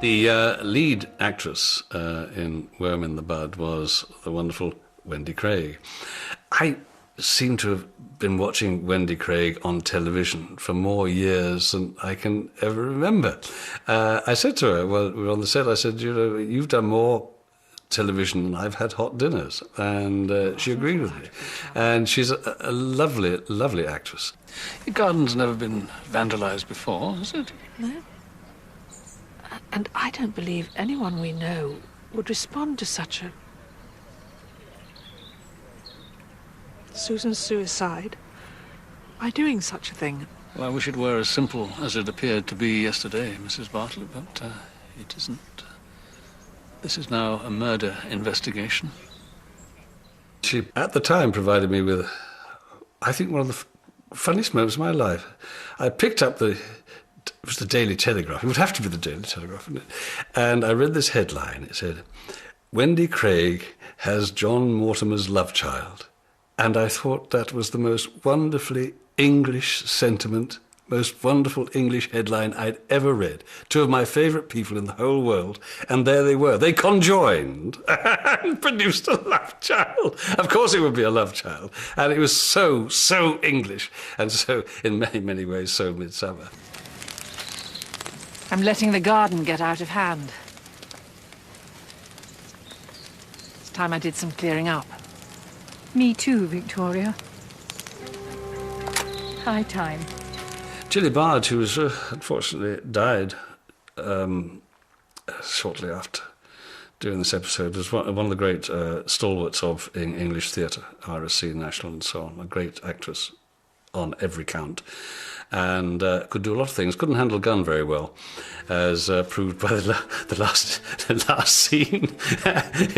The lead actress in Worm in the Bud was the wonderful Wendy Craig. I seem to have been watching Wendy Craig on television for more years than I can ever remember. I said to her, well, we were on the set, I said, you know, you've done more television than I've had hot dinners. And she agreed with me. And she's a lovely, lovely actress. Your garden's never been vandalised before, has it? No. And I don't believe anyone we know would respond to such a... Susan's suicide by doing such a thing. Well, I wish it were as simple as it appeared to be yesterday, Mrs. Bartlett, but it isn't. This is now a murder investigation. She, at the time, provided me with, I think, one of the funniest moments of my life. I picked up it was the Daily Telegraph. It would have to be the Daily Telegraph, wouldn't it? And I read this headline. It said, Wendy Craig has John Mortimer's love child. And I thought that was the most wonderfully English sentiment, most wonderful English headline I'd ever read. Two of my favourite people in the whole world, and there they were. They conjoined and produced a love child. Of course it would be a love child. And it was so, so English, and so, in many, many ways, so Midsomer. I'm letting the garden get out of hand. It's time I did some clearing up. Me too, Victoria. High time. i.b.d.i.d, who was unfortunately died shortly after doing this episode, was one of the great stalwarts of English theatre, RSC, National and so on, a great actress on every count, and could do a lot of things. Couldn't handle a gun very well, as proved by the last scene.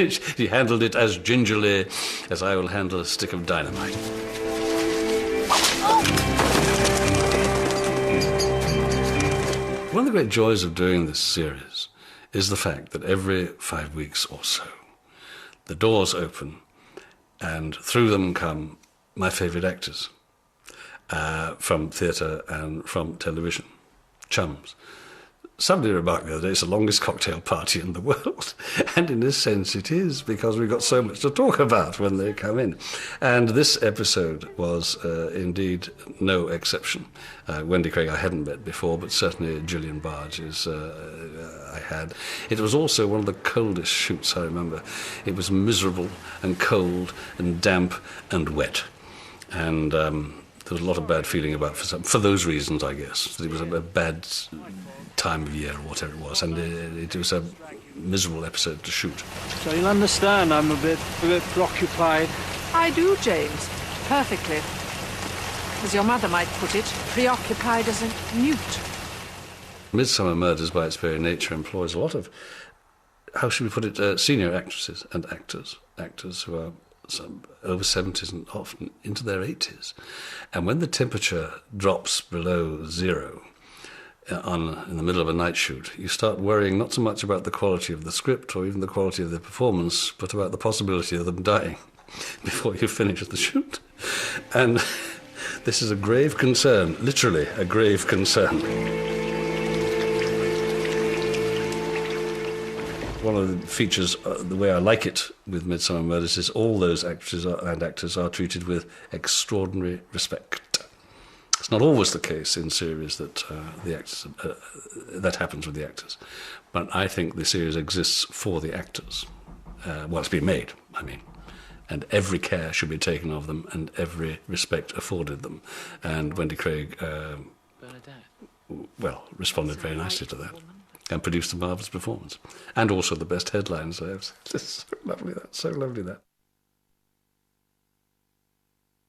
She handled it as gingerly as I will handle a stick of dynamite. One of the great joys of doing this series is the fact that every 5 weeks or so, the doors open, and through them come my favourite actors. From theatre and from television, chums. Somebody remarked the other day, it's the longest cocktail party in the world. And in a sense it is, because we've got so much to talk about when they come in. And this episode was indeed no exception. Wendy Craig I hadn't met before, but certainly Gillian Barge I had. It was also one of the coldest shoots I remember. It was miserable and cold and damp and wet. And there was a lot of bad feeling about for those reasons, I guess. It was a bad time of year or whatever it was, and it was a miserable episode to shoot. So you'll understand I'm a bit preoccupied. I do, James. Perfectly. As your mother might put it, preoccupied as a newt. Midsomer Murders, by its very nature, employs a lot of, how should we put it, senior actresses and actors who are over 70s and often into their 80s. And when the temperature drops below zero in the middle of a night shoot, you start worrying not so much about the quality of the script or even the quality of the performance, but about the possibility of them dying before you finish the shoot. And this is a grave concern, literally a grave concern. One of the features, the way I like it with Midsomer Murders, is all those actresses and actors are treated with extraordinary respect. It's not always the case in series that the actors that happens with the actors, but I think the series exists for the actors. Well, it's been made, I mean, and every care should be taken of them and every respect afforded them. And Wendy Craig, responded very nicely to that. And produced a marvellous performance. And also the best headlines I have. It's so lovely that.